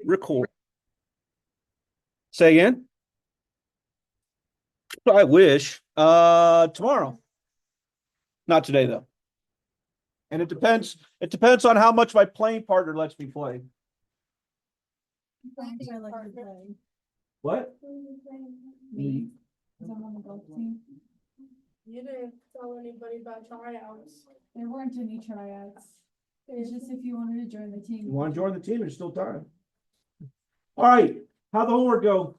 Record. Say again? I wish. Tomorrow. Not today though. And it depends on how much my playing partner lets me play. What? Me. You didn't tell anybody about tryouts. There weren't any tryouts. It's just if you wanted to join the team. You want to join the team? There's still time. All right. How'd the homework go?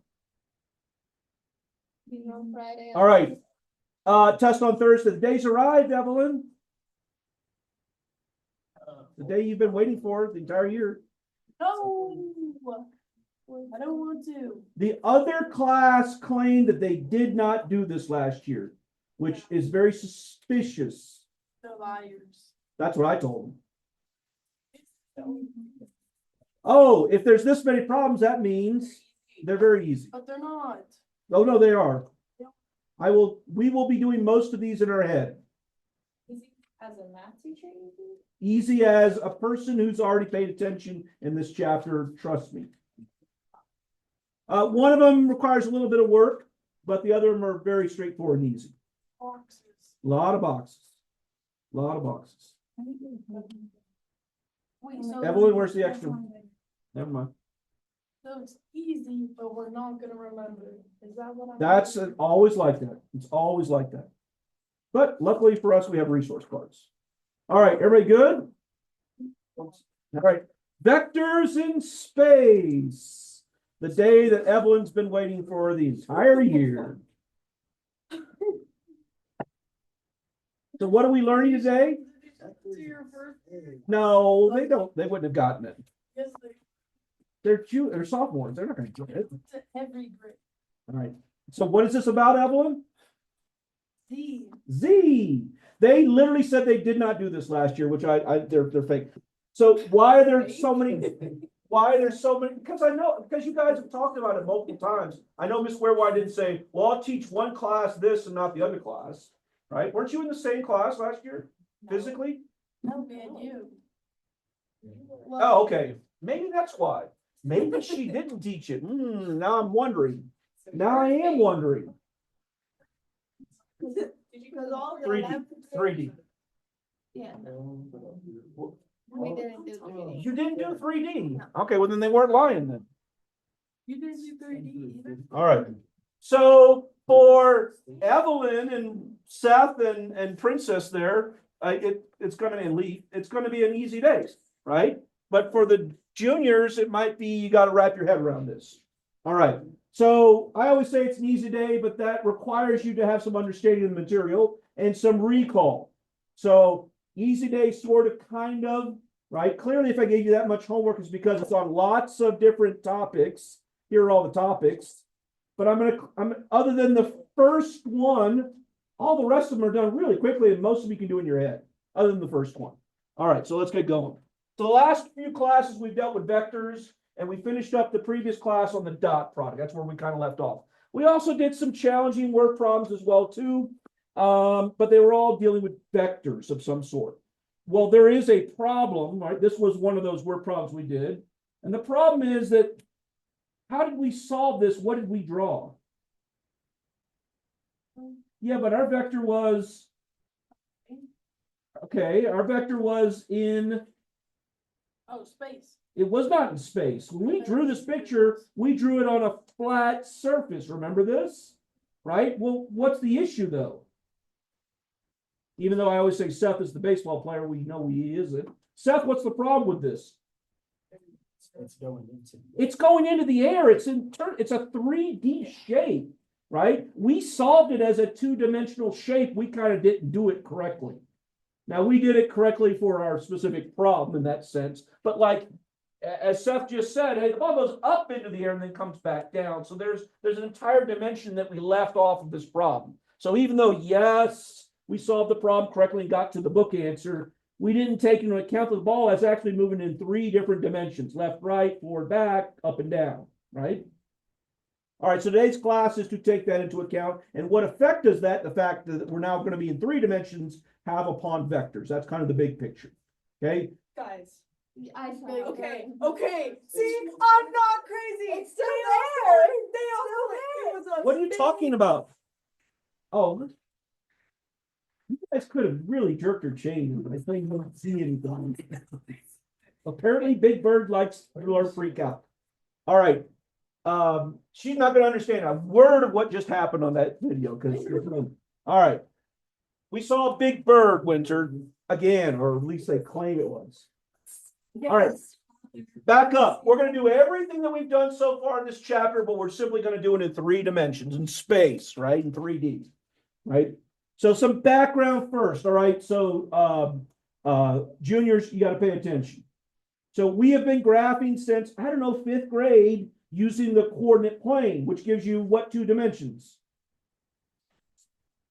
Friday. All right. Test on Thursday. The day's arrived, Evelyn. The day you've been waiting for the entire year. No, I don't want to. The other class claimed that they did not do this last year, which is very suspicious. They're liars. That's what I told them. Oh, if there's this many problems, that means they're very easy. But they're not. Oh, no, they are. We will be doing most of these in our head. As a math teacher, you think? Easy as a person who's already paid attention in this chapter, trust me. One of them requires a little bit of work, but the other of them are very straightforward and easy. Boxes. A lot of boxes. A lot of boxes. Wait, so Evelyn, where's the extra? Never mind. so it's easy, but we're not gonna remember. Is that what I'm? That's always like that. It's always like that. But luckily for us, we have resource cards. All right, everybody good? All right. Vectors in space. The day that Evelyn's been waiting for the entire year. So what are we learning today? To your birthday. No, they don't. They wouldn't have gotten it. Yes, They're sophomores. They're not going to get it. to every grade. All right. So what is this about, Evelyn? Z. Z. They literally said they did not do this last year, which they're fake. So why are there so many? Why are there so many? Because you guys have talked about it multiple times. I know Miss Warewine didn't say, well, I'll teach one class this and not the other class, right? Weren't you in the same class last year, physically? No, me and you. Oh, okay. Maybe that's why. Maybe she didn't teach it. Now I'm wondering. Now I am wondering. Because all the 3D. 3D. Yeah. We didn't do 3D. You didn't do 3D. Okay, well then they weren't lying then. You didn't do 3D either. All right. So for Evelyn and Seth and Princess there, it's going to be it's going to be an easy day, right? But for the juniors, it might be you got to wrap your head around this. All right. So I always say it's an easy day, but that requires you to have some understanding of the material and some recall. So easy day, sort of, kind of, right? Clearly, if I gave you that much homework, it's because it's on lots of different topics. Here are all the topics. But I'm other than the first one, all the rest of them are done really quickly, and most of them you can do in your head, other than the first one. All right, so let's get going. So the last few classes we've dealt with vectors, and we finished up the previous class on the dot product. That's where we kind of left off. We also did some challenging word problems as well too, but they were all dealing with vectors of some sort. Well, there is a problem, right? This was one of those word problems we did. And the problem is that how did we solve this? What did we draw? Yeah, but our vector was, okay, our vector was in, Oh, space. it was not in space. When we drew this picture, we drew it on a flat surface. Remember this? Right? Well, what's the issue though? Even though I always say Seth is the baseball player, we know he isn't. Seth, what's the problem with this? It's going into the air. It's a 3D shape, right? We solved it as a two-dimensional shape. We kind of didn't do it correctly. Now we did it correctly for our specific problem in that sense, but like as Seth just said, hey, the ball goes up into the air and then comes back down. So there's an entire dimension that we left off of this problem. So even though yes, we solved the problem correctly and got to the book answer, we didn't take into account that the ball is actually moving in 3 different dimensions: left, right, forward, back, up, and down, right? All right, so today's class is to take that into account. And what effect does that, the fact that we're now going to be in 3 dimensions, have upon vectors? That's kind of the big picture, okay? Guys, I saw. Okay, okay, see, I'm not crazy. It's still there. They all know it was a What are you thing. talking about? Oh. You guys could have really jerked her chain, but I think you don't see anything. Apparently Big Bird likes to learn Pre-Calc. All right. She's not gonna understand a word of what just happened on that video, because all right. We saw Big Bird, Winter, again, or at least they claim it was. All right. Back up. We're going to do everything that we've done so far in this chapter, but we're simply going to do it in 3 dimensions, in space, right? In 3D, right? So some background first, all right? So juniors, you got to pay attention. So we have been graphing since, I don't know, 5th grade using the coordinate plane, which gives you what 2 dimensions?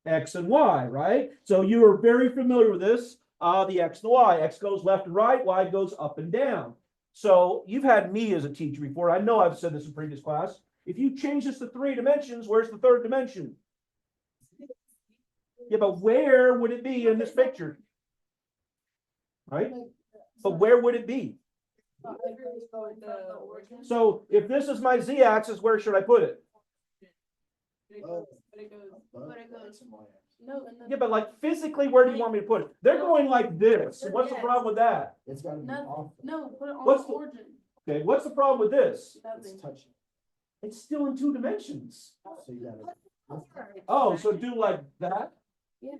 X and Y, right? So you are very familiar with this, the X and the Y. X goes left and right, Y goes up and down. So you've had me as a teacher before. I know I've said this in previous class. If you change this to 3 dimensions, where's the 3rd dimension? Yeah, but where would it be in this picture? Right? But where would it be? So if this is my z-axis, where should I put it? No, Yeah, but like physically, where do you want me to put it? They're going like this. What's the problem with that? It's gotta be No, off. no, put it on What's the the- origin. Okay, what's the problem with this? Nothing. It's touching. It's still in 2 dimensions. So you gotta. Oh, so do like that? Yeah.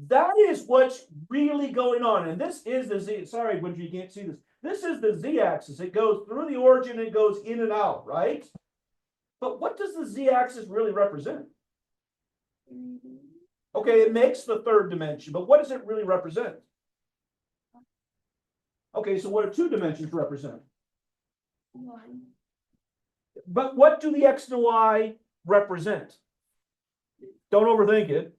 That is what's really going on. And this is the Z. Sorry, when you can't see this. This is the Z-axis. It goes through the origin and goes in and out, right? But what does the Z-axis really represent? Okay, it makes the 3rd dimension, but what does it really represent? Okay, so what do 2 dimensions represent? One. But what do the X and Y represent? Don't overthink it.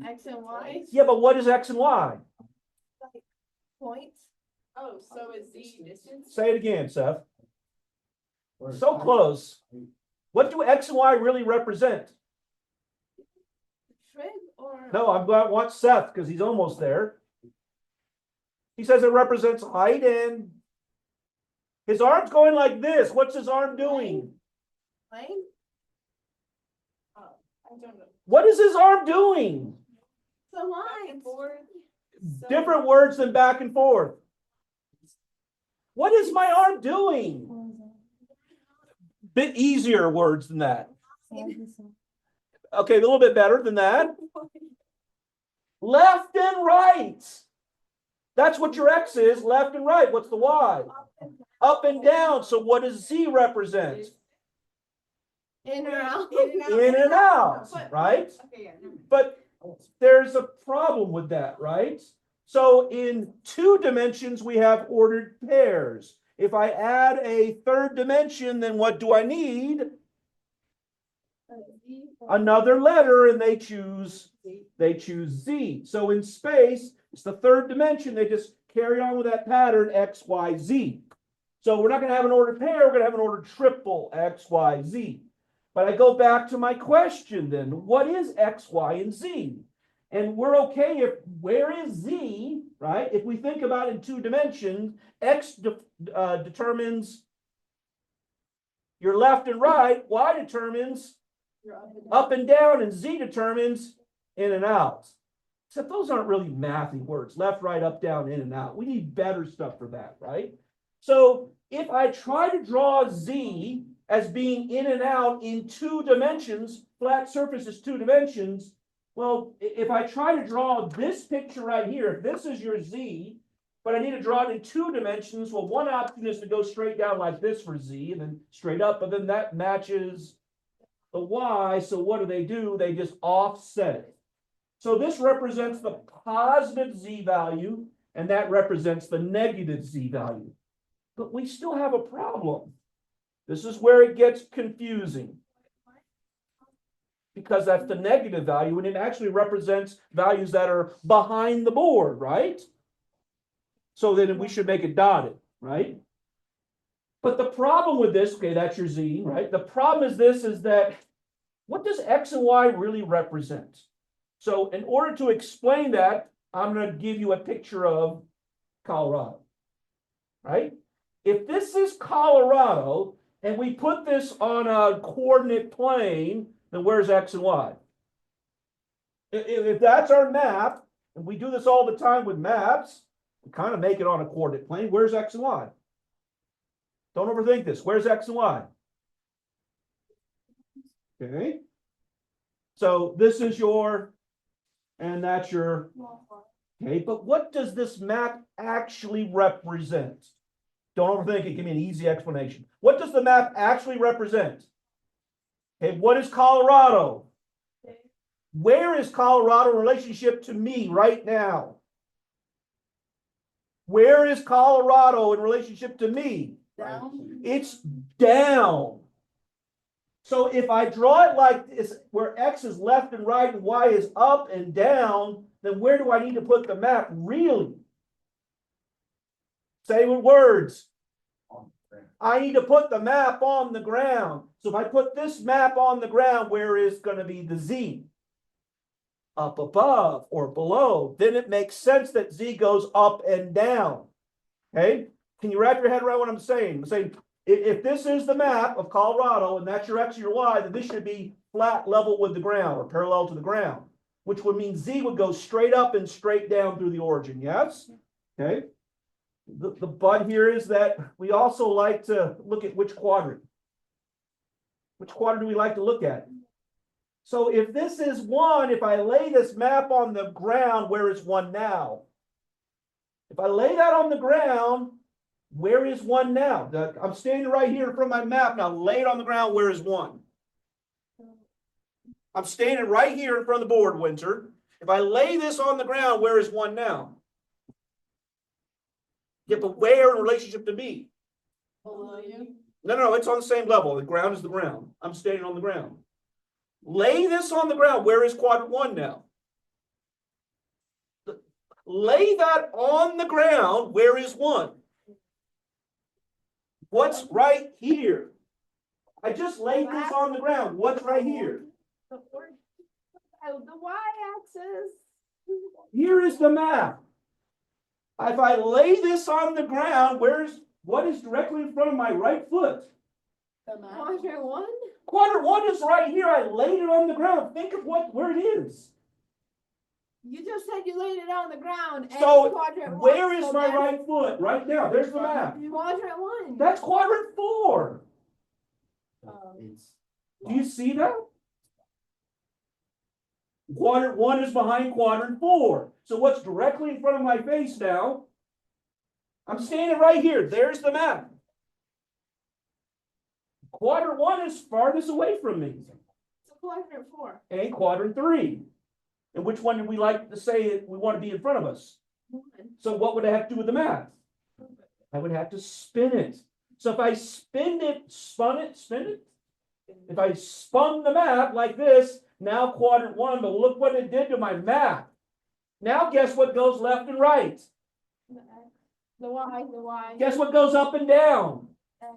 X and Y. Yeah, but what is X and Y? Points. Oh, so is Z distance? Say it again, Seth. Or it's So touching. close. What do X and Y really represent? Trig or? No, I'm glad I want Seth because he's almost there. He says it represents height and his arm's going like this. What's his arm doing? Plane? I don't know. What is his arm doing? The lines. Different words than back and forth. What is my arm doing? Bit easier words than that. Okay, a little bit better than that. Left and right. That's what your X is, left and right. What's the Y? Up and down. So what does Z represent? In or out? In and out, right? Okay, yeah. never mind. But there's a problem with that, right? So in 2 dimensions, we have ordered pairs. If I add a 3rd dimension, then what do I need? Another letter, and they choose Z. So in space, it's the 3rd dimension. They just carry on with that pattern X, Y, Z. So we're not going to have an ordered pair. We're going to have an ordered triple X, Y, Z. But I go back to my question then. What is X, Y, and Z? And we're okay if where is Z, right? If we think about it in 2 dimensions, X determines your left and right, Y determines up and down, and Z determines in and out. Except those aren't really mathy words. Left, right, up, down, in and out. We need better stuff for that, right? So if I try to draw Z as being in and out in 2 dimensions, flat surface is 2 dimensions. Well, if I try to draw this picture right here, if this is your Z, but I need to draw it in 2 dimensions, well, one option is to go straight down like this for Z and then straight up, but then that matches the Y. So what do? They just offset it. So this represents the positive Z value, and that represents the negative Z value. But we still have a problem. This is where it gets confusing. Because that's the negative value, and it actually represents values that are behind the board, right? So then we should make it dotted, right? But the problem with this, okay, that's your Z, right? The problem is this, is that what does X and Y really represent? So in order to explain that, I'm going to give you a picture of Colorado. right? If this is Colorado and we put this on a coordinate plane, then where's X and Y? If that's our map, and we do this all the time with maps, we kind of make it on a coordinate plane, where's X and Y? Don't overthink this. Where's X and Y? Okay. So this is your, and that's your, okay, but what does this map actually represent? Don't overthink it. Give me an easy explanation. What does the map actually represent? Okay, what is Colorado? Where is Colorado in relationship to me right now? Where is Colorado in relationship to me? Down. It's down. So if I draw it like this, where X is left and right and Y is up and down, then where do I need to put the map really? Say with words. I need to put the map on the ground. So if I put this map on the ground, where is going to be the Z? Up above or below. Then it makes sense that Z goes up and down. Okay? Can you wrap your head around what I'm saying? I'm saying if this is the map of Colorado and that's your X and your Y, then this should be flat level with the ground or parallel to the ground, which would mean Z would go straight up and straight down through the origin. Yes? Okay. The but here is that we also like to look at which quadrant. Which quadrant do we like to look at? So if this is 1, if I lay this map on the ground, where is 1 now? If I lay that on the ground, where is 1 now? I'm standing right here in front of my map now. Lay it on the ground, where is 1? I'm standing right here in front of the board, Winter. If I lay this on the ground, where is 1 now? Yeah, but where in relationship to me? Below you. No, it's on the same level. The ground is the ground. I'm standing on the ground. Lay this on the ground. Where is quadrant 1 now? Lay that on the ground. Where is 1? What's right here? I just laid this on the ground. What's right here? The y-axis. Here is the map. If I lay this on the ground, what is directly in front of my right foot? The map. Quadrant 1. Quadrant 1 is right here. I laid it on the ground. Think of where it is. You just said you laid it on the ground. And So it's quadrant 1. where is so my that's right foot? Right now. There's the map. Quadrant 1. That's quadrant 4. It's. Do you see that? Quadrant 1 is behind quadrant 4. So what's directly in front of my face now? I'm standing right here. There's the map. Quadrant 1 is farthest away from me. So quadrant 4. And quadrant 3. And which one do we like to say we want to be in front of us? 1. So what would I have to do with the map? I would have to spin it. So if I spin it, spin it. If I spun the map like this, now quadrant 1, but look what it did to my map. Now guess what goes left and right? The x. The y. Guess what goes up and down? X.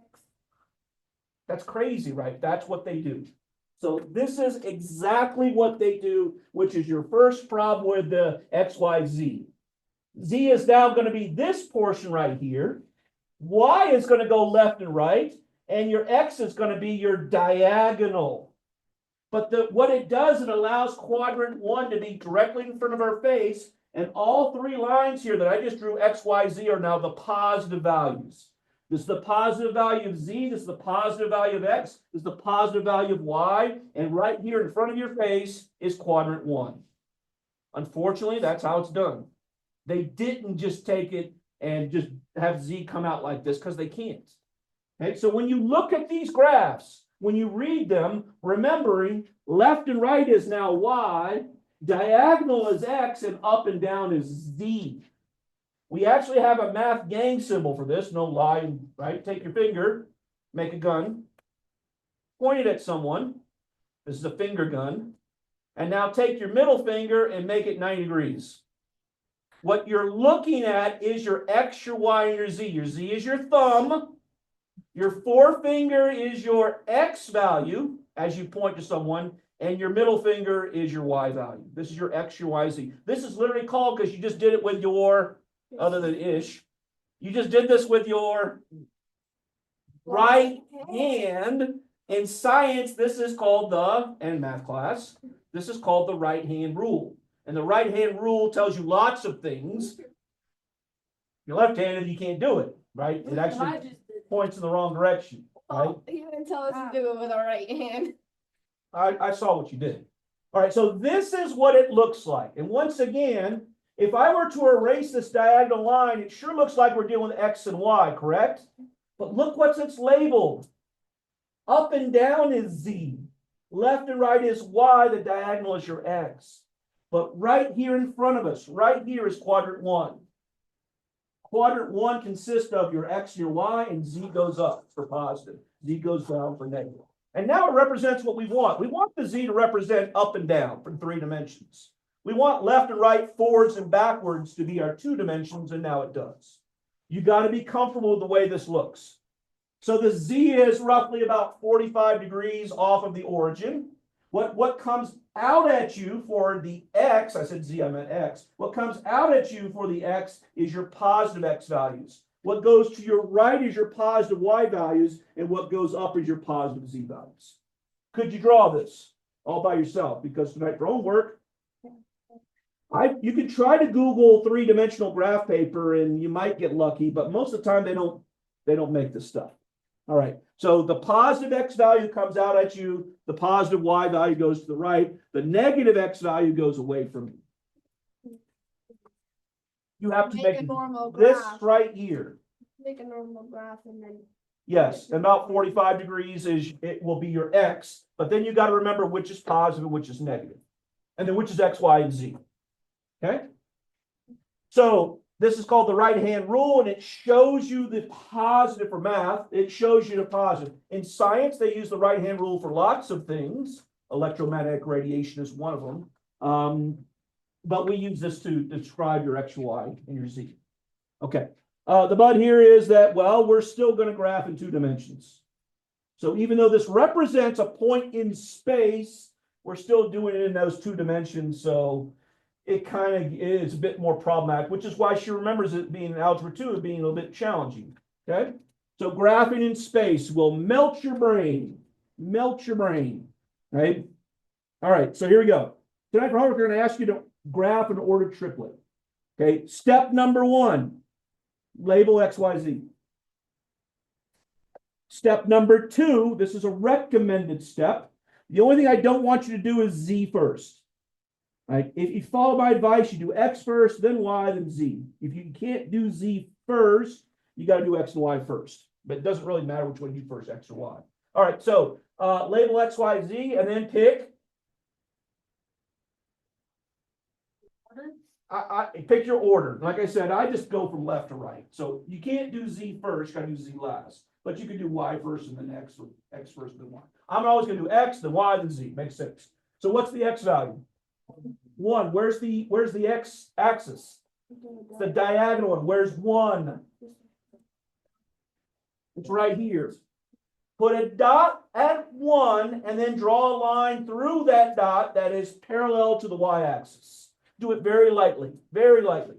That's crazy, right? That's what they do. So this is exactly what they do, which is your first problem with the X, Y, Z. Z is now going to be this portion right here. Y is going to go left and right, and your X is going to be your diagonal. But what it does, it allows quadrant 1 to be directly in front of our face, and all 3 lines here that I just drew, X, Y, Z, are now the positive values. This is the positive value of Z, this is the positive value of X, this is the positive value of Y, and right here in front of your face is quadrant 1. Unfortunately, that's how it's done. They didn't just take it and just have Z come out like this because they can't. Okay, so when you look at these graphs, when you read them, remembering left and right is now Y, diagonal is X, and up and down is Z. We actually have a math gang symbol for this, no lie, right? Take your finger, make a gun, point it at someone. This is a finger gun. And now take your middle finger and make it 90 degrees. What you're looking at is your X, your Y, and your Z. Your Z is your thumb. Your forefinger is your X value as you point to someone, and your middle finger is your Y value. This is your X, your Y, Z. This is literally called, because you just did it with your, other than ish, You just did this with your right hand. In science, this is called and math class, this is called the right hand rule. And the right hand rule tells you lots of things. If you're left-handed, you can't do it, right? It actually points in the wrong direction, right? Oh, he didn't tell us to do it with our right hand. I saw what you did. All right, so this is what it looks like. And once again, if I were to erase this diagonal line, it sure looks like we're dealing with X and Y, correct? But look what's it's labeled. Up and down is Z. Left and right is Y. The diagonal is your X. But right here in front of us, right here is quadrant 1. Quadrant 1 consists of your X and your Y, and Z goes up for positive. Z goes down for negative. And now it represents what we want. We want the Z to represent up and down for 3 dimensions. We want left and right, forwards and backwards to be our 2 dimensions, and now it does. You got to be comfortable with the way this looks. So the Z is roughly about 45 degrees off of the origin. What comes out at you for the X, I said Z, I meant X. What comes out at you for the X is your positive X values. What goes to your right is your positive Y values, and what goes up is your positive Z values. Could you draw this all by yourself? Because tonight for homework, you can try to Google 3-dimensional graph paper and you might get lucky, but most of the time they don't make this stuff. All right, so the positive X value comes out at you, the positive Y value goes to the right, the negative X value goes away from you. You have to Make a make normal this graph. right here. Make a normal graph and then. Yes, about 45 degrees it will be your X, but then you got to remember which is positive and which is negative. And then which is X, Y, and Z. Okay? So this is called the right-hand rule, and it shows you the positive for math. It shows you the positive. In science, they use the right-hand rule for lots of things. Electromagnetic radiation is one of them. But we use this to describe your X, Y, and your Z. Okay. The but here is that, well, we're still going to graph in 2 dimensions. So even though this represents a point in space, we're still doing it in those 2 dimensions. So it kind of is a bit more problematic, which is why she remembers it being in Algebra 2 as being a little bit challenging. Okay. So graphing in space will melt your brain. Melt your brain. Right? All right. So here we go. Tonight for homework, we're going to ask you to graph an ordered triplet. Okay. Step number 1. Label X, Y, Z. Step number 2, this is a recommended step. The only thing I don't want you to do is Z first. Right? If you follow my advice, you do X first, then Y, then Z. If you can't do Z first, you got to do X and Y first. But it doesn't really matter which one you do first, X or Y. All right, so label X, Y, Z, and then pick. Pick your order. Like I said, I just go from left to right. So you can't do Z first, you gotta do Z last. But you can do Y first and then X, or X first and then Y. I'm always gonna do X, then Y, then Z. Makes sense. So what's the X value? 1. Where's the X axis? It's the diagonal one. Where's 1? It's right here. Put a dot at 1 and then draw a line through that dot that is parallel to the Y axis. Do it very lightly, very lightly.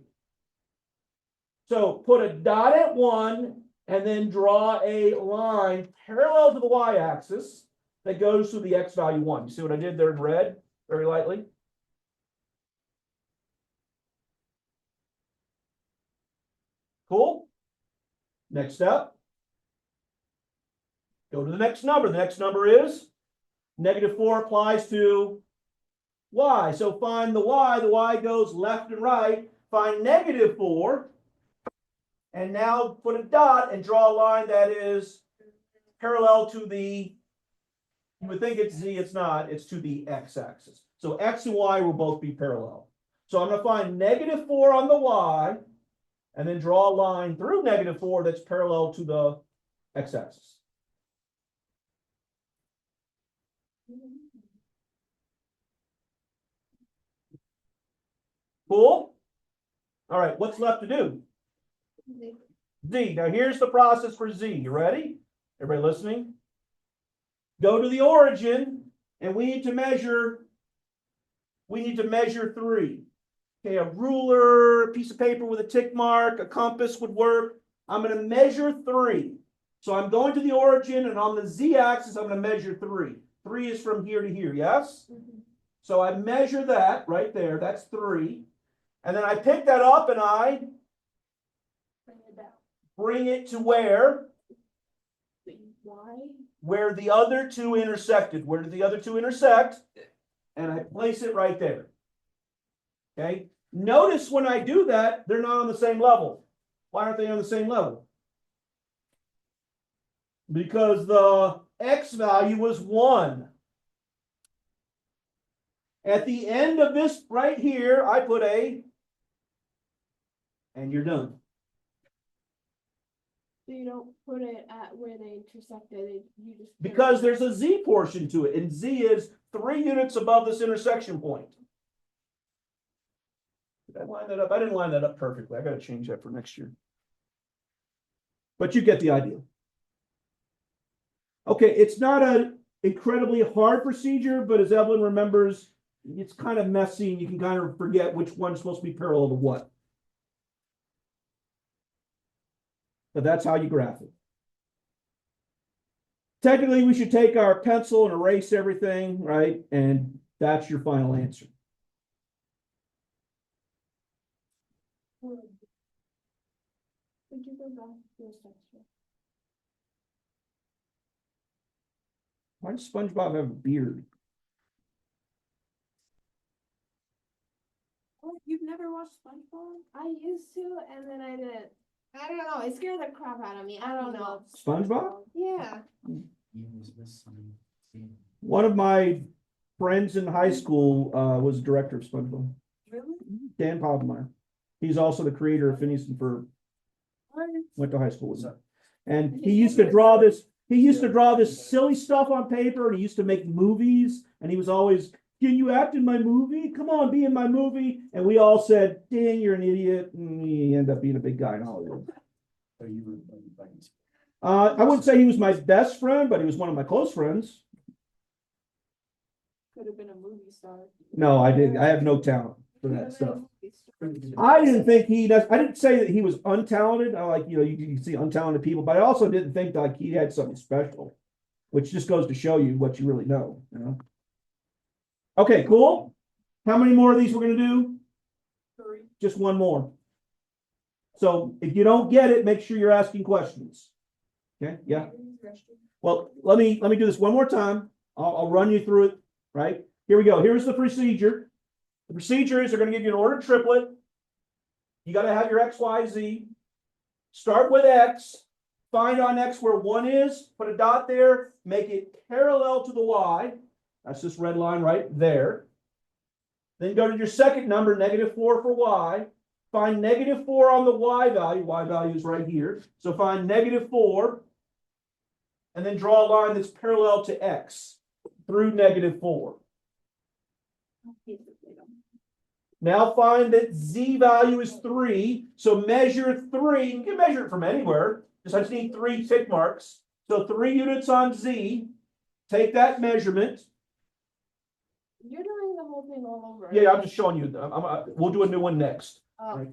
So put a dot at 1 and then draw a line parallel to the Y axis that goes through the X value 1. You see what I did there in red? Very lightly. Cool. Next step. Go to the next number. The next number is -4 applies to Y. So find the Y. The Y goes left and right. Find -4. And now put a dot and draw a line that is parallel to the, you would think it's Z, it's not, it's to the X axis. So X and Y will both be parallel. So I'm going to find -4 on the Y and then draw a line through -4 that's parallel to the X axis. Cool? All right, what's left to do? Z. Now here's the process for Z. You ready? Everybody listening? Go to the origin, and we need to measure 3. Okay, a ruler, a piece of paper with a tick mark, a compass would work. I'm gonna measure 3. So I'm going to the origin, and on the z-axis, I'm gonna measure 3. 3 is from here to here, yes? So I measure that right there, that's 3. And then I pick that up and I Bring it down. bring it to where? Why? Where the other two intersected. Where did the other two intersect? And I place it right there. Okay? Notice when I do that, they're not on the same level. Why aren't they on the same level? Because the x value was 1. At the end of this right here, I put a, and you're done. So you don't put it at where they intersected, you just. put it- Because there's a z portion to it, and z is 3 units above this intersection point. Did I line that up? I didn't line that up perfectly. I got to change that for next year. But you get the idea. Okay, it's not an incredibly hard procedure, but as Evelyn remembers, it's kind of messy and you can kind of forget which one's supposed to be parallel to what. But that's how you graph it. Technically, we should take our pencil and erase everything, right? And that's your final answer. Would you go back to your section? Why does SpongeBob have a beard? Oh, you've never watched SpongeBob? I used to, and then I didn't. I don't know. It scared the crap out of me. I don't know. SpongeBob? Yeah. You was with some scene. One of my friends in high school was director of SpongeBob. Really? Dan Povenmire. He's also the creator of Phineas and Ferb. Went to high school with him. And he used to draw this, silly stuff on paper, and he used to make movies, and he was always, can you act in my movie? Come on, be in my movie. And we all said, dang, you're an idiot. And he ended up being a big guy in Hollywood. So you were like, I wouldn't say he was my best friend, but he was one of my close friends. Could have been a movie star. No, I didn't. I have no talent for that stuff. I didn't think I didn't say that he was untalented. I like, you can see untalented people, but I also didn't think like he had something special, which just goes to show you what you really know, you know? Okay, cool. How many more of these we're going to do? 3. Just one more. So if you don't get it, make sure you're asking questions. Okay, yeah. Well, let me do this one more time. I'll run you through it, right? Here we go. Here's the procedure. The procedure is they're going to give you an ordered triplet. You got to have your X, Y, Z. Start with X. Find on X where 1 is. Put a dot there. Make it parallel to the Y. That's this red line right there. Then go to your second number, -4 for Y. Find -4 on the Y value. Y value is right here. So find -4. And then draw a line that's parallel to X through -4. Now find that Z value is 3. So measure 3. You can measure it from anywhere. I just need 3 tick marks. So 3 units on Z. Take that measurement. You're doing the whole thing all over. Yeah, I'm just showing you. We'll do a new one next. Oh, Right.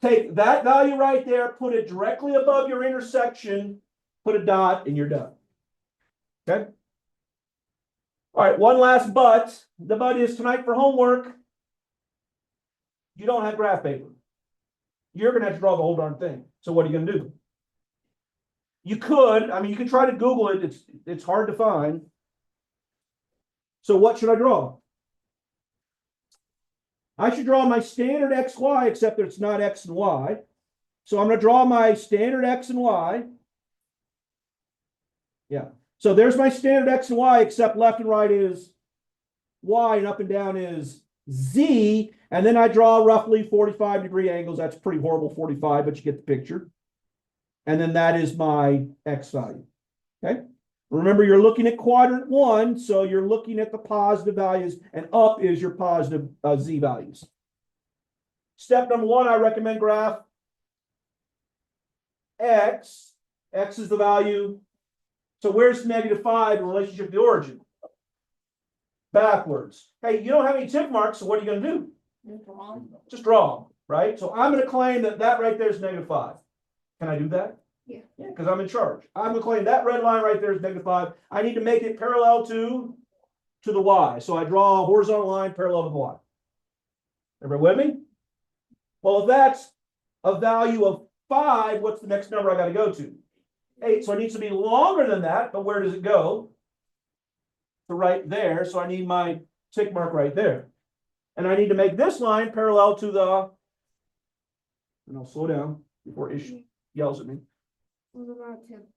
Take that value right there, put it directly above your intersection, put a dot, and you're done. Okay? All right, one last but. The but is tonight for homework. You don't have graph paper. You're going to have to draw the whole darn thing. So what are you going to do? You could, you can try to Google it. It's hard to find. So what should I draw? I should draw my standard XY, except that it's not X and Y. So I'm going to draw my standard X and Y. Yeah. So there's my standard X and Y, except left and right is Y and up and down is Z. And then I draw roughly 45-degree angles. That's pretty horrible 45, but you get the picture. And then that is my X value. Okay. Remember, you're looking at quadrant 1, so you're looking at the positive values, and up is your positive Z values. Step number 1, I recommend graph X. X is the value. So where's -5 in relationship to the origin? Backwards. Hey, you don't have any tick marks, so what are you going to do? Just draw them, right? So I'm going to claim that right there is -5. Can I do that? Yeah. Yeah, because I'm in charge. I'm gonna claim that red line right there is -5. I need to make it parallel to the y. So I draw a horizontal line parallel to the y. Everybody with me? Well, if that's a value of 5, what's the next number I gotta go to? 8. So it needs to be longer than that, but where does it go? To right there. So I need my tick mark right there. And I need to make this line parallel to the, and I'll slow down before Ish yells at me. What about tip?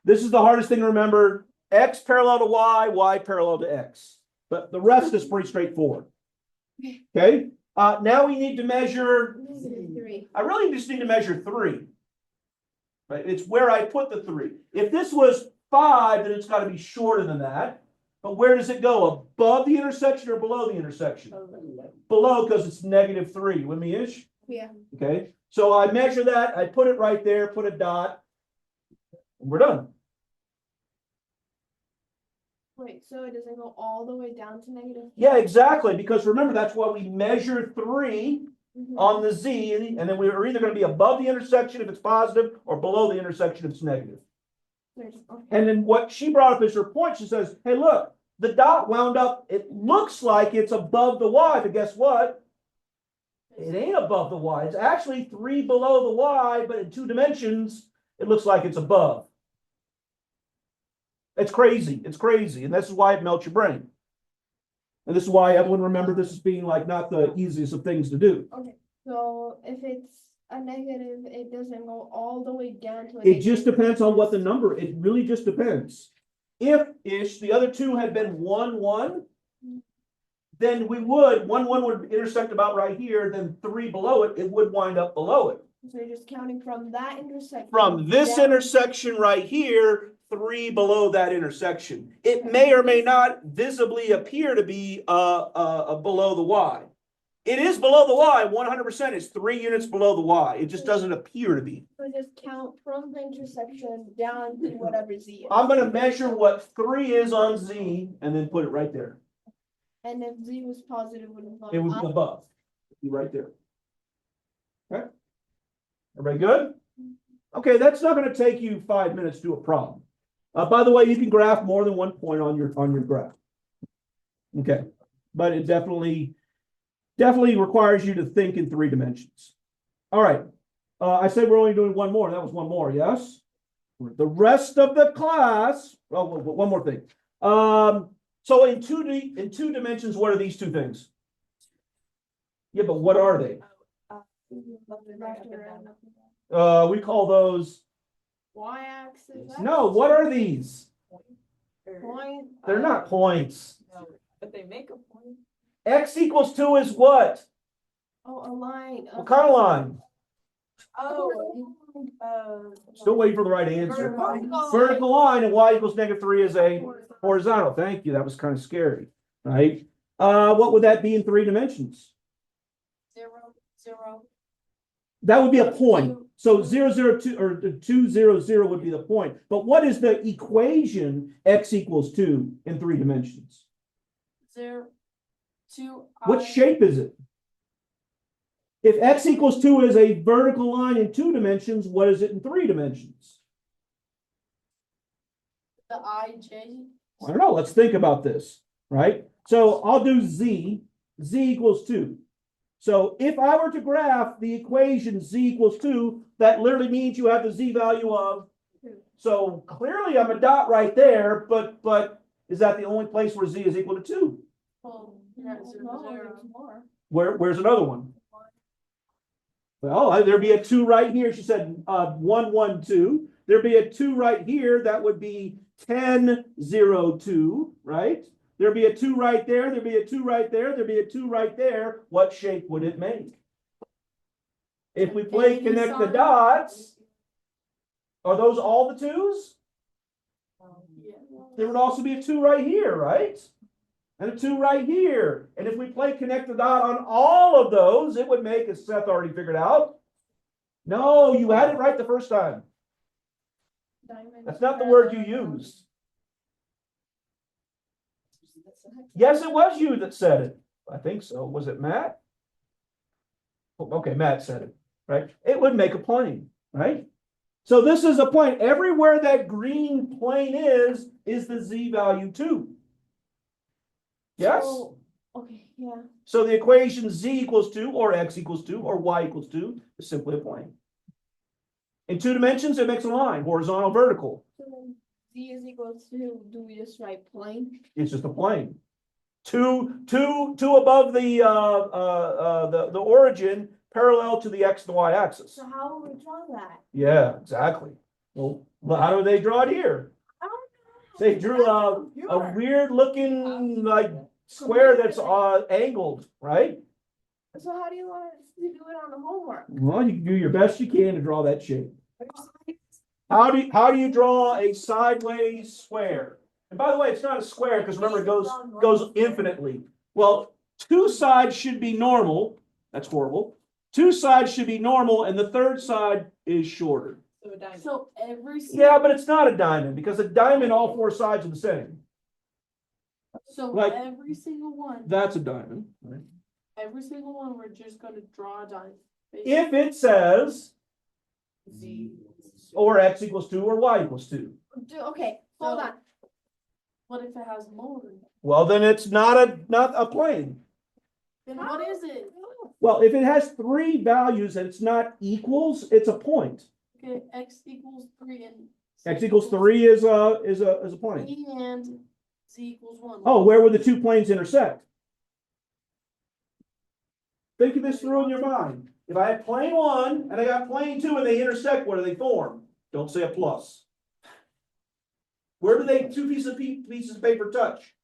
This is the hardest thing to remember. X parallel to Y, Y parallel to X. But the rest is pretty straightforward. Okay. Now we need to measure. Three. I really just need to measure 3. Right? It's where I put the 3. If this was 5, then it's got to be shorter than that. But where does it go? Above the intersection or below the intersection? Below, because it's -3. With me, Ish? Yeah. Okay. So I measure that. I put it right there. Put a dot. And we're done. Wait, so it doesn't go all the way down to -3? Yeah, exactly. Because remember, that's why we measure 3 Mhm. on the Z, and then we're either going to be above the intersection if it's positive or below the intersection if it's negative. Okay. And then what she brought up is her point. She says, hey, look, the dot wound up, it looks like it's above the Y, but guess what? It ain't above the Y. It's actually 3 below the Y, but in 2 dimensions, it looks like it's above. It's crazy. It's crazy. And this is why it melts your brain. And this is why everyone remember this as being like not the easiest of things to do. Okay, so if it's a negative, it doesn't go all the way down to a It just negative. depends on what the number, it really just depends. If Ish, the other two had been 1, 1, then we would, 1, 1 would intersect about right here, then 3 below it, it would wind up below it. So you're just counting from that intersection. From this down. intersection right here, 3 below that intersection. It may or may not visibly appear to be below the Y. It is below the Y, 100%. It's 3 units below the Y. It just doesn't appear to be. So just count from the intersection down to whatever Z is. I'm going to measure what 3 is on Z and then put it right there. And if Z was positive, it would have gone It would be up. above. Be right there. Okay. Everybody good? Okay, that's not going to take you 5 minutes to do a problem. By the way, you can graph more than one point on your graph. Okay, but it definitely requires you to think in 3 dimensions. All right. I said we're only doing one more. That was one more, yes? The rest of the class. Oh, one more thing. So in 2 dimensions, what are these 2 things? Yeah, but what are they? We call those. Y-axis. No, what are these? Point. They're not points. But they make a point. X equals 2 is what? Oh, a line. What kind of line? Oh. Still waiting for the right answer. Vertical. Vertical line, and y equals -3 is a horizontal. Thank you. That was kind of scary, right? What would that be in 3 dimensions? 0, 0. That would be a point. So 0, 0, 2 or 2, 0, 0 would be the point. But what is the equation x equals 2 in 3 dimensions? 0, 2. What shape is it? If x equals 2 is a vertical line in 2 dimensions, what is it in 3 dimensions? The IJ. I don't know. Let's think about this, right? So I'll do z. Z equals 2. So if I were to graph the equation z equals 2, that literally means you have the z value of 2. So clearly I'm a dot right there, but is that the only place where z is equal to 2? Well, you're at 0, 0. Where's another one? Well, there'd be a 2 right here. She said 1, 1, 2. There'd be a 2 right here. That would be 10, 0, 2, right? There'd be a 2 right there. There'd be a 2 right there. There'd be a 2 right there. What shape would it make? If we play connect the dots, are those all the 2s? Yeah. There would also be a 2 right here, right? And a 2 right here. And if we play connect the dot on all of those, it would make, as Seth already figured out. No, you had it right the first time. That's not the word you used. Yes, it was you that said it. I think so. Was it Matt? Okay, Matt said it. right? It would make a plane, right? So this is a plane. Everywhere that green plane is the z value too. Yes? So, okay, yeah. So the equation z equals 2 or x equals 2 or y equals 2 is simply a plane. In 2 dimensions, it makes a line, horizontal, vertical. So then z is equal to, do we just write plane? It's just a plane. Two above the origin, parallel to the x and y axis. So how do we draw that? Yeah, exactly. Well, how do they draw it here? I don't know. They drew a weird looking like square that's angled, right? So how do you want us to do it on the homework? Well, you can do your best you can to draw that shape. How do you draw a sideways square? And by the way, it's not a square because remember it goes infinitely. Well, 2 sides should be normal. That's horrible. 2 sides should be normal, and the third side is shorter. So every. Yeah, but it's not a diamond because a diamond, all 4 sides are the same. So like- every single one, That's a diamond, right? every single one, we're just gonna draw a diamond. If it says Z. or x equals 2 or y equals 2. Okay, hold So- on. What if it has more than that? Well, then it's not a plane. Then what is it? Well, if it has 3 values and it's not equals, it's a point. Okay, x equals 3 and. X equals 3 is a plane. And z equals 1. Oh, where would the 2 planes intersect? Think of this through in your mind. If I have plane 1 and I got plane 2 and they intersect, what do they form? Don't say a plus. Where do they 2 pieces of paper touch?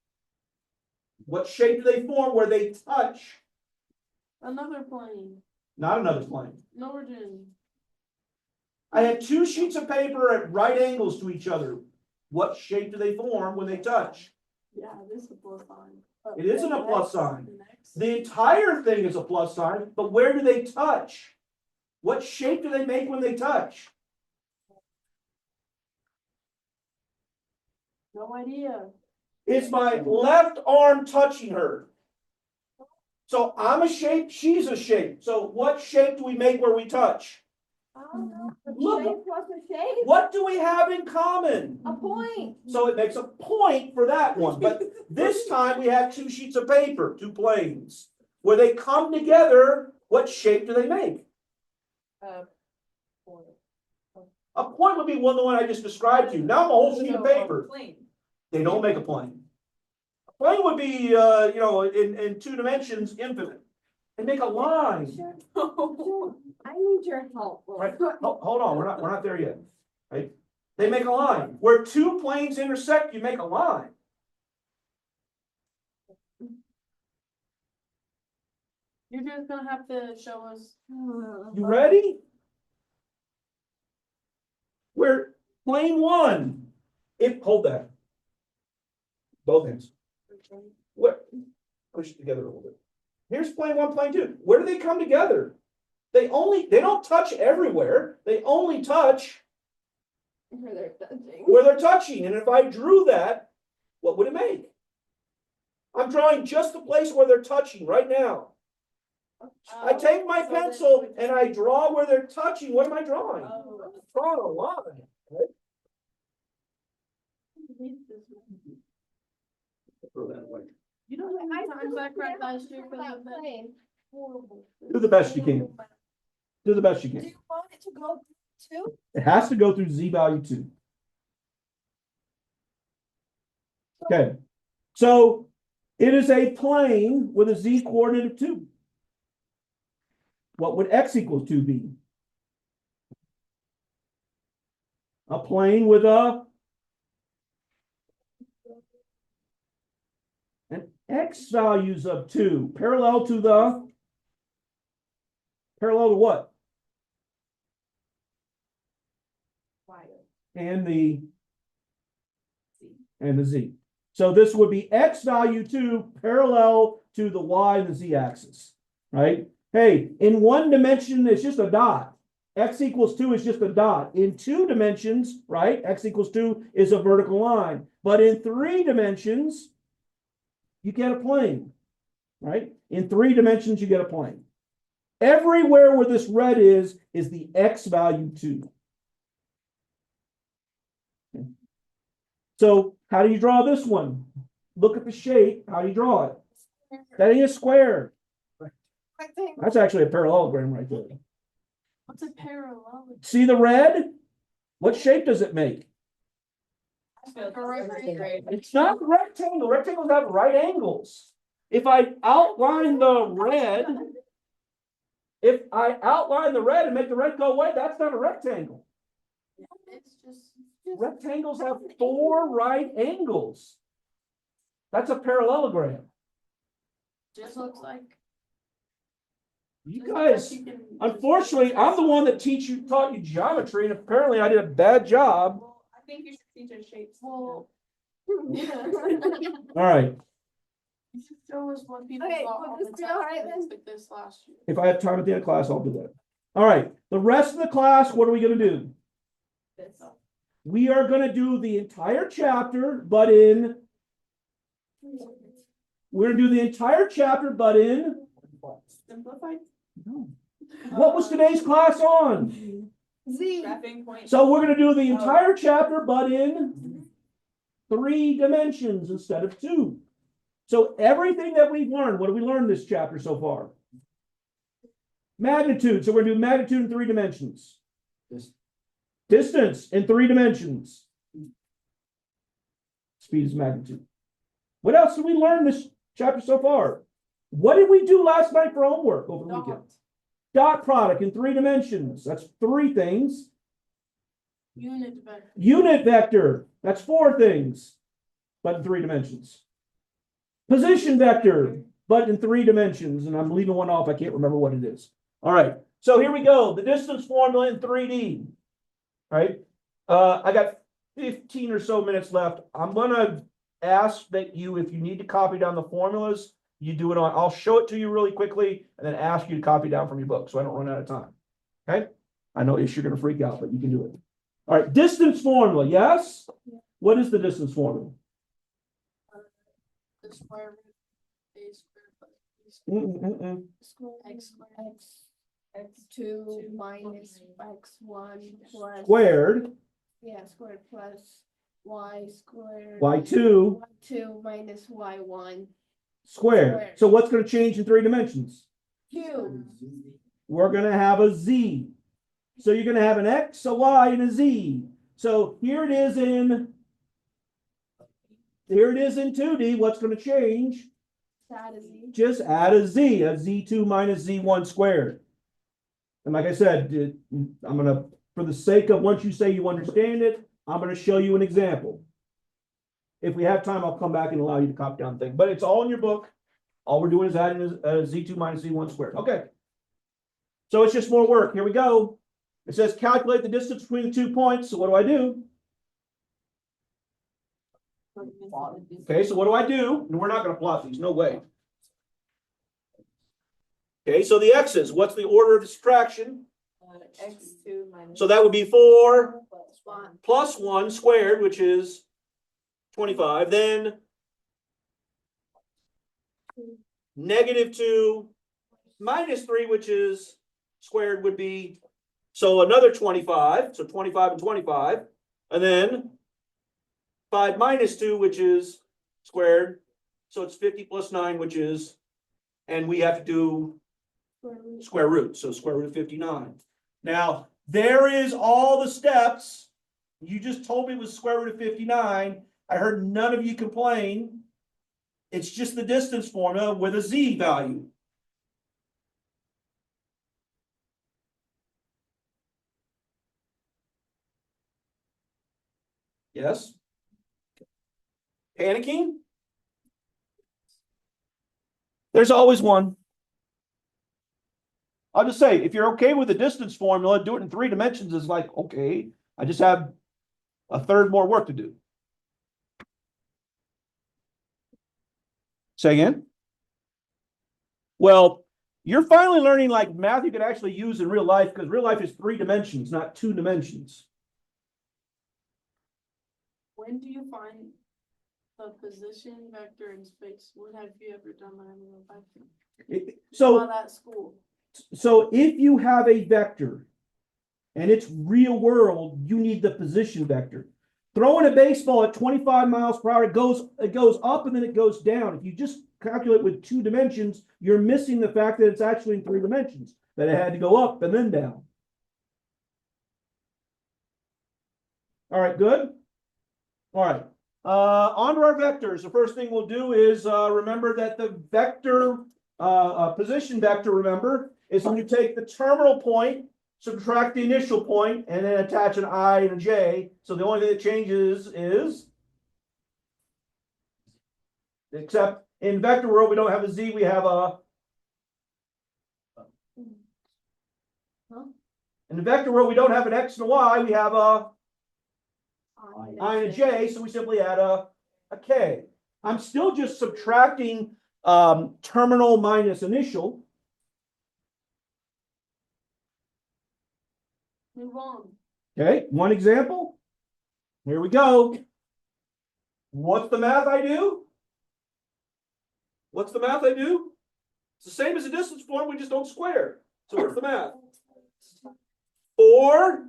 What shape do they form where they touch? Another plane, Not another plane. an origin. I have 2 sheets of paper at right angles to each other. What shape do they form when they touch? Yeah, this is a plus sign. It isn't a plus sign. The next- The entire thing is a plus sign, but where do they touch? What shape do they make when they touch? No idea. It's my left arm touching her. So I'm a shape, she's a shape. So what shape do we make where we touch? I don't know. A Look. shape plus a shape? What do we have in common? A point. So it makes a point for that one, but this time we have 2 sheets of paper, 2 planes. Where they come together, what shape do they make? A point would be the one I just described to you. Now I'm a whole sheet of paper. Plane. They don't make a plane. A plane would be, in 2 dimensions, infinite. They make a line. Sure. I need your help. Right? Hold on, we're not there yet. Right? They make a line. Where 2 planes intersect, you make a line. You're just gonna have to show us. You ready? Where plane 1, hold that. Both hands. What? Push it together a little bit. Here's plane 1, plane 2. Where do they come together? They don't touch everywhere. They only touch Where they're touching. where they're touching. And if I drew that, what would it make? I'm drawing just the place where they're touching right now. I take my pencil and I draw where they're touching. What am I drawing? I'm drawing a line. Right? Throw that away. You know how many times I cried last year because of that? Plane. Horrible. Do the best you can. Do the best you Do can. you want it to go too? It has to go through z value 2. Okay. So it is a plane with a z coordinate of 2. What would x equals 2 be? A plane with an x values of 2, parallel to what? And the z. So this would be x value 2 parallel to the y and the z axis, right? Hey, in 1 dimension, it's just a dot. X equals 2 is just a dot. In 2 dimensions, right? X equals 2 is a vertical line. But in 3 dimensions, you get a plane, right? In 3 dimensions, you get a plane. Everywhere where this red is the X value too. So how do you draw this one? Look at the shape. How do you draw it? That ain't a square. That's actually a parallelogram right there. What's a parallelogram? See the red? What shape does it make? It's not a rectangle. Rectangles have right angles. If I outline the red, and make the red go away, that's not a rectangle. It's just Rectangles have 4 right angles. That's a parallelogram. looks like. You guys, unfortunately, I'm the one that taught you geometry, and apparently I did a bad job. I think you should teach us shapes. Well, All right. you should show us what people Okay, got put on this the down right test then. like this last year. If I have time at the end of class, I'll do that. All right. The rest of the class, what are we going to do? We are going to do the entire chapter, but in. We're going to do the entire chapter, but in. Simplified. What was today's class on? Z. Wrapping point. So we're going to do the entire chapter, but in 3 dimensions instead of 2. So everything that we've learned, what have we learned this chapter so far? Magnitude. So we're going to do magnitude in 3 dimensions. Distance in 3 dimensions. Speed is magnitude. What else did we learn this chapter so far? What did we do last night for homework over the weekend? Dot product in 3 dimensions. That's 3 things. Unit vector. Unit vector. That's 4 things, but in 3 dimensions. Position vector, but in 3 dimensions. And I'm leaving one off. I can't remember what it is. All right. So here we go. The distance formula in 3D. All right. I got 15 or so minutes left. I'm going to ask that you, if you need to copy down the formulas, you do it on, I'll show it to you really quickly and then ask you to copy down from your book so I don't run out of time. Okay. I know you're going to freak out, but you can do it. All right. Distance formula. Yes. What is the distance formula? The square root a squared plus b squared x squared X2 minus X1 plus. Squared. Yeah, squared plus Y squared. Y2 Y2 minus Y1. squared. So what's going to change in 3 dimensions? Q. We're going to have a Z. So you're going to have an X, a Y, and a Z. So here it is in 2D. What's going to change? Add a Z. Just add a Z, a Z2 minus Z1 squared. And like I said, I'm going to, for the sake of once you say you understand it, I'm going to show you an example. If we have time, I'll come back and allow you to copy down things. But it's all in your book. All we're doing is adding a Z2 minus Z1 squared. Okay. So it's just more work. Here we go. It says calculate the distance between the 2 points. So what do I do? Okay, so what do I do? And we're not going to plot these. No way. Okay, so the x's. What's the order of subtraction? X2 minus. So that would be 4 plus 1. plus 1 squared, which is 25. Then negative 2 minus 3, which is squared, would be, so another 25. So 25 and 25. And then 5 minus 2, which is squared. So it's 50 plus 9, which is, and we have to do square root. So square root of 59. Now, there is all the steps. You just told me it was square root of 59. I heard none of you complain. It's just the distance formula with a Z value. Yes? Panicking? There's always one. I'll just say, if you're okay with the distance formula, do it in 3 dimensions is like, okay, I just have a third more work to do. Say again? Well, you're finally learning like math you can actually use in real life because real life is 3 dimensions, not 2 dimensions. When do you find the position vector in space? When have you ever done that in real life? So While at school. So if you have a vector and it's real world, you need the position vector. Throwing a baseball at 25 miles per hour, it goes up and then it goes down. If you just calculate with 2 dimensions, you're missing the fact that it's actually in 3 dimensions, that it had to go up and then down. All right, good. All right. On to our vectors. The first thing we'll do is remember that the vector, position vector, remember, is when you take the terminal point, subtract the initial point, and then attach an I and a J. So the only thing that changes is, except in vector world, we don't have a Z, we have a. In the vector world, we don't have an X and a Y, we have a I and a J, so we simply add a K. I'm still just subtracting terminal minus initial. Move on. Okay, one example. Here we go. What's the math I do? What's the math I do? It's the same as a distance form, we just don't square. So what's the math? 4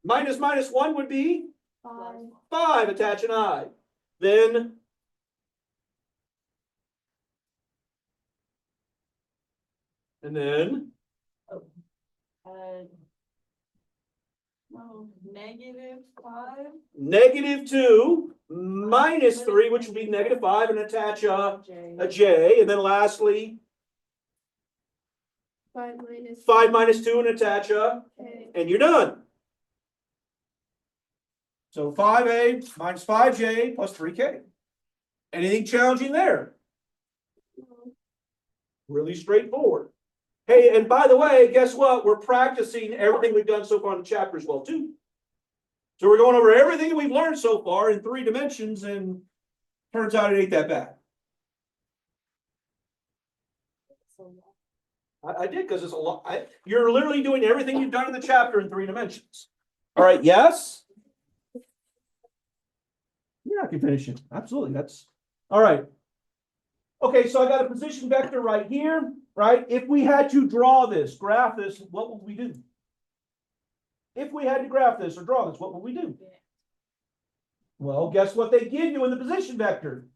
minus 1 would be 5, attach an I. Then and then -5. -2 minus 3, which would be -5, and attach a J. And then lastly, 5 minus 2 and attach a, and you're done. So 5A minus 5J plus 3K. Anything challenging there? Really straightforward. Hey, and by the way, guess what? We're practicing everything we've done so far in the chapter as well, too. So we're going over everything that we've learned so far in 3 dimensions, and turns out it ain't that bad. I did, because it's a lot. You're literally doing everything you've done in the chapter in 3 dimensions. All right, yes? Yeah, I can finish it. Absolutely. That's all right. Okay, so I got a position vector right here, right? If we had to draw this, graph this, what would we do? If we had to graph this or draw this, what would we do? Well, guess what they give you in the position vector?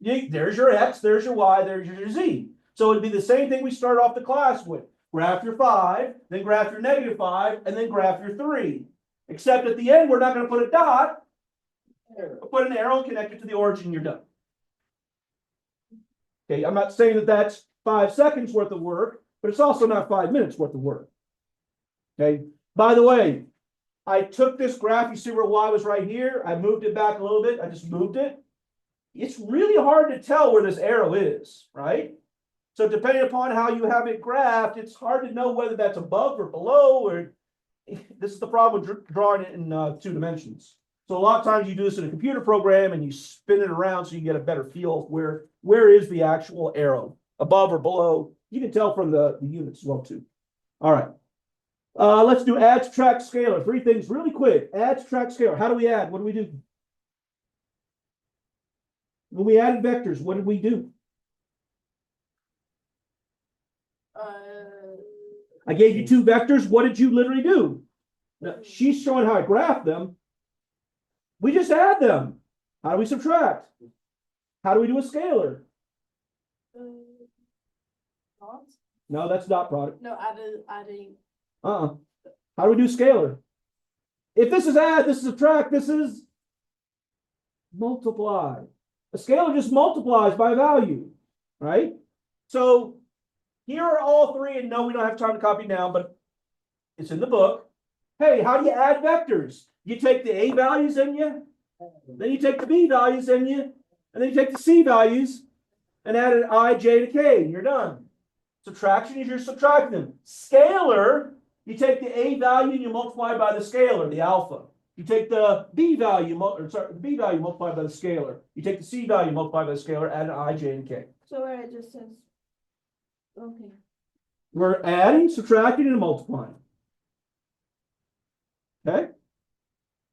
There's your X, there's your Y, there's your Z. So it'd be the same thing we start off the class with. Graph your 5, then graph your -5, and then graph your 3. Except at the end, we're not going to put a dot. We'll put an arrow and connect it to the origin, you're done. Okay, I'm not saying that that's 5 seconds worth of work, but it's also not 5 minutes worth of work. Okay, by the way, I took this graph, you see where Y was right here, I moved it back a little bit, I just moved it. It's really hard to tell where this arrow is, right? So depending upon how you have it graphed, it's hard to know whether that's above or below, or this is the problem with drawing it in 2 dimensions. So a lot of times you do this in a computer program and you spin it around so you get a better feel of where is the actual arrow, above or below. You can tell from the units as well too. All right. Let's do add, subtract, scalar. 3 things really quick. Add, subtract, scalar. How do we add? What do we do? When we added vectors, what did we do? I gave you 2 vectors. What did you literally do? Now, she's showing how I graph them. We just add them. How do we subtract? How do we do a scalar? No, that's dot product. No, adding. How do we do scalar? If this is add, this is subtract, this is multiply. A scalar just multiplies by value, right? So here are all 3, and no, we don't have time to copy down, but it's in the book. Hey, how do you add vectors? You take the A values in you, then you take the B values in you, and then you take the C values and add an I, J to K, and you're done. Subtraction is you're subtracting them. Scalar, you take the A value and you multiply by the scalar, the alpha. You take the B value, the B value multiplied by the scalar. You take the C value multiplied by the scalar, add an I, J, and K. So where it just says, okay. We're adding, subtracting, and multiplying. Okay?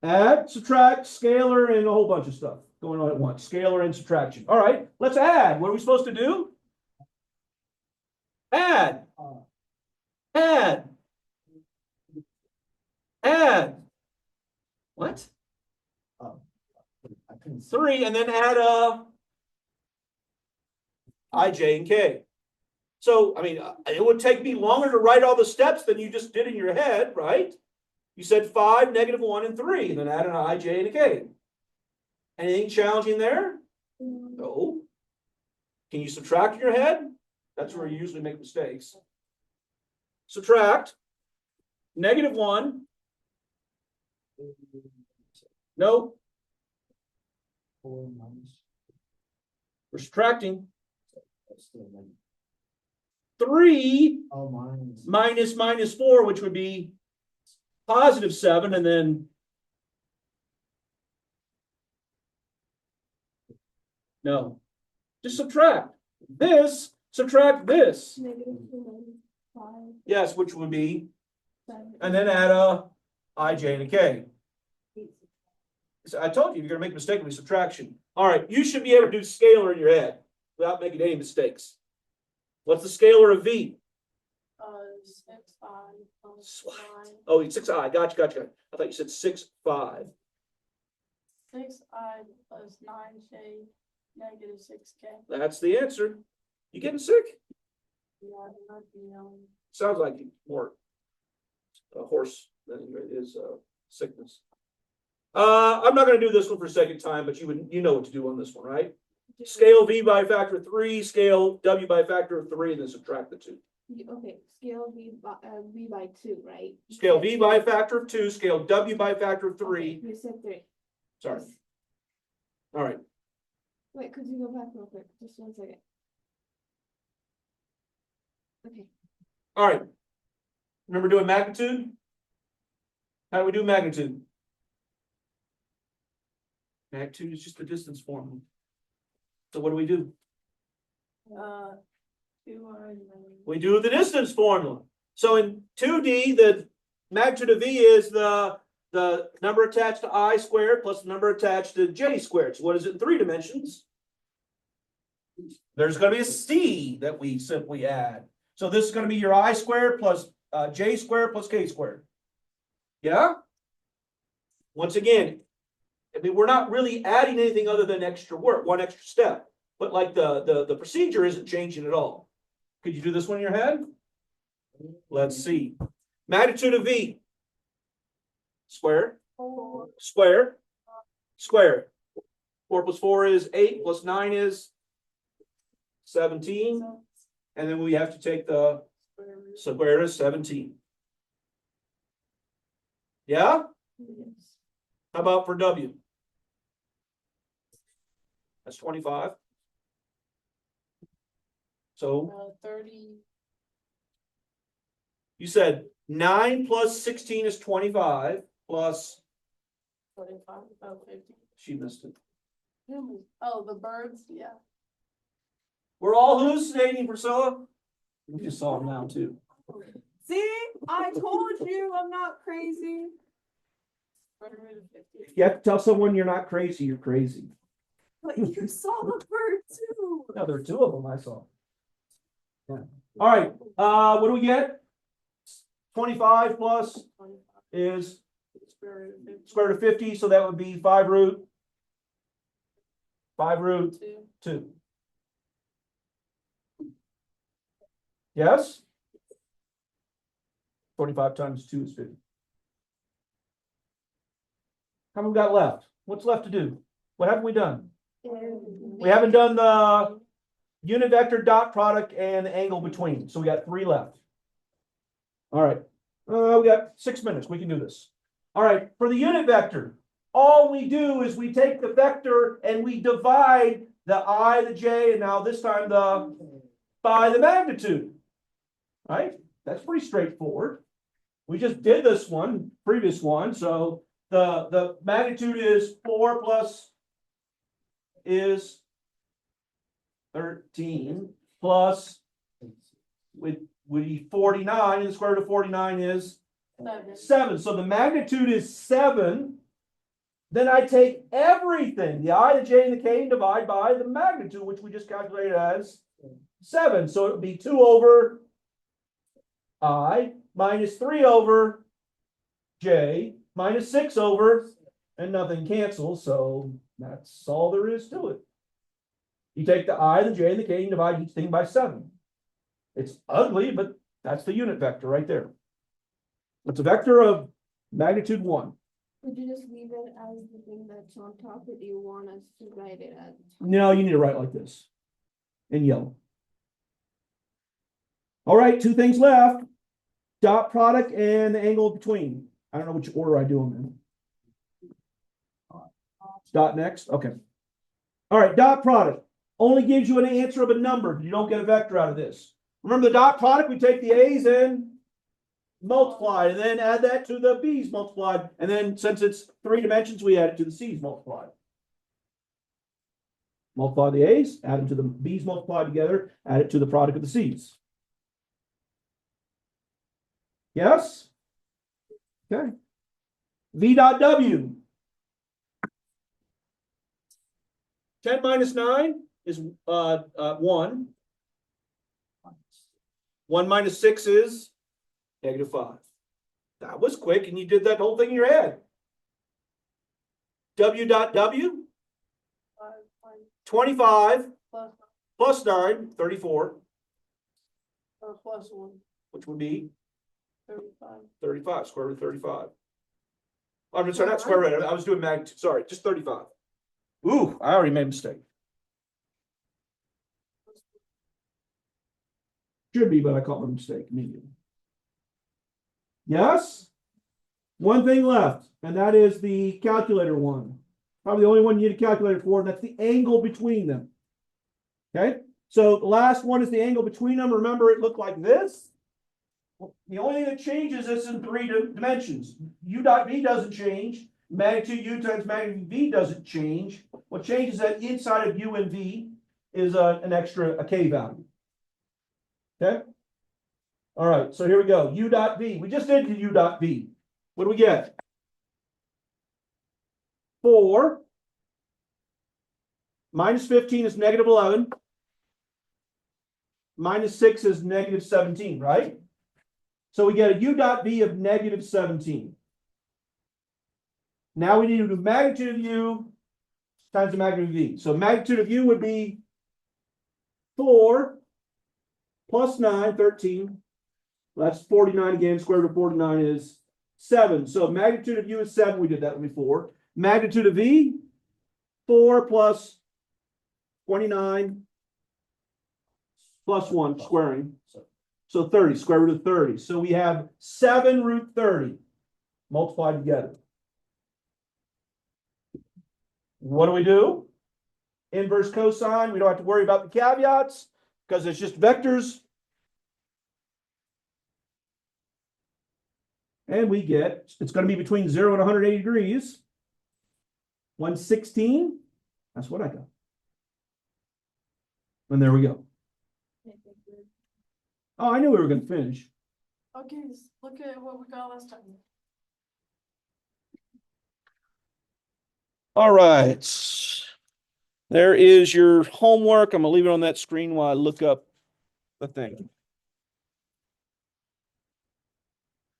Add, subtract, scalar, and a whole bunch of stuff going on at once. Scalar and subtraction. All right, let's add. What are we supposed to do? Add. Add. Add. What? I couldn't see. 3, and then add I, J, and K. So, I mean, it would take me longer to write all the steps than you just did in your head, right? You said 5, -1, and 3, and then add an I, J, and a K. Anything challenging there? No. Can you subtract in your head? That's where you usually make mistakes. Subtract. -1. No, 4 minus. we're subtracting. That's still negative. 3 Oh, minus. minus -4, which would be +7, and then no, just subtract this, subtract this. -2 -5 Yes, which would be, 7 and then add a I, J, and a K. So I told you, you're gonna make a mistake with subtraction. All right, you should be able to do scalar in your head without making any mistakes. What's the scalar of V? 6, 5, What? 9. Oh, it's 6i. Gotcha. I thought you said 6, 5. 6i plus 9j -6k. That's the answer. You getting sick? Yeah, it might be, Sounds like more a horse than it is sickness. I'm not going to do this one for a second time, but you know what to do on this one, right? Scale V by a factor of 3, scale W by a factor of 3, and then subtract the 2. Okay, scale V by 2, right? Scale V by a factor of 2, scale W by a factor of 3. Okay, you said 3. Sorry. All right. Wait, could you go back real quick? Just 1 second. Okay. All right. Remember doing magnitude? How do we do magnitude? Magnitude is just the distance formula. So what do? 2i. We do the distance formula. So in 2D, the magnitude of V is the number attached to I squared plus the number attached to J squared. So what is it in 3 dimensions? There's going to be a C that we simply add. So this is going to be your I squared plus J squared plus K squared. Yeah? Once again, I mean, we're not really adding anything other than extra work, one extra step. But like the procedure isn't changing at all. Could you do this one in your head? Let's see. Magnitude of V. Square. Square. Square. 4 plus 4 is 8, plus 9 is 17. And then we have to take the square root of 17. Yeah? How about for W? That's 25. So 30. you said 9 plus 16 is 25 plus 45. Oh, 50. she missed it. Oh, the birds, yeah. We're all hallucinating, Priscilla. We just saw them now too. See, I told you I'm not crazy. Square root of 50. You have to tell someone you're not crazy, you're crazy. But you saw the bird too. No, there are 2 of them I saw. Yeah. All right. What do we get? 25 plus 25. is Square root of 50. square root of 50, so that would be 5 root 2. 2. Yes? 25 times 2 is 50. How many we got left? What's left to do? What haven't we done? We haven't done the unit vector dot product and the angle between. So we got 3 left. All right. We got 6 minutes. We can do this. All right. For the unit vector, all we do is we take the vector and we divide the I, the J, and now this time by the magnitude. Right? That's pretty straightforward. We just did this one, previous one. So the magnitude is 4 plus is 13 plus would be 49, and the square root of 49 is 7. So the magnitude is 7. Then I take everything, the I, the J, and the K, and divide by the magnitude, which we just calculated as 7. So it would be 2 over I minus 3 over j minus 6 over, and nothing cancels, so that's all there is to it. You take the I, the j, and the k and divide each thing by 7. It's ugly, but that's the unit vector right there. It's a vector of magnitude 1. Would you just leave it as the thing that's on top, or do you want us to write it as? No, you need to write like this in yellow. All right, 2 things left. Dot product and the angle between. I don't know which order I do them in. Dot next. Okay. All right, dot product only gives you an answer of a number. You don't get a vector out of this. Remember the dot product, we take the A's and multiply, and then add that to the B's multiplied. And then since it's 3 dimensions, we add it to the C's multiplied. Multiply the A's, add them to the B's multiplied together, add it to the product of the C's. Yes? Okay. V dot W. 10 minus 9 is 1. 1 minus 6 is -5. That was quick, and you did that whole thing in your head. W dot W, 25 Plus, plus 9, 34, plus 1, which would be 35. 35, square root of 35. I'm sorry, not square root, I was doing magnitude, sorry, just 35. Ooh, I already made a mistake. Should be, but I caught my mistake immediately. Yes? One thing left, and that is the calculator one. Probably the only one you need a calculator for, and that's the angle between them. Okay? So the last one is the angle between them. Remember, it looked like this. The only thing that changes is in 3 dimensions. U dot V doesn't change. Magnitude U times magnitude V doesn't change. What changes is that inside of U and V is an extra K value. Okay? All right, so here we go. U dot V. We just did U dot V. What do we get? 4 minus 15 is -11. Minus 6 is -17, right? So we get a U dot V of -17. Now we need to do magnitude of U times the magnitude of V. So magnitude of U would be 4 plus 9, 13. Well, that's 49 again. Square root of 49 is 7. So magnitude of U is 7. We did that before. Magnitude of V, 4 plus 29 plus 1 squaring. So 30, square root of 30. So we have 7 root 30 multiplied together. What do? Inverse cosine. We don't have to worry about the caveats because it's just vectors. And we get, it's going to be between 0 and 180 degrees. 116. That's what I got. And there we go. Oh, I knew we were going to finish. Okay, look at what we got last time. All right. There is your homework. I'm going to leave it on that screen while I look up the thing.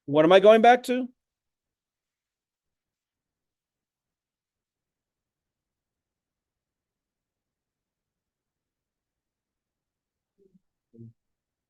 What am I going back to?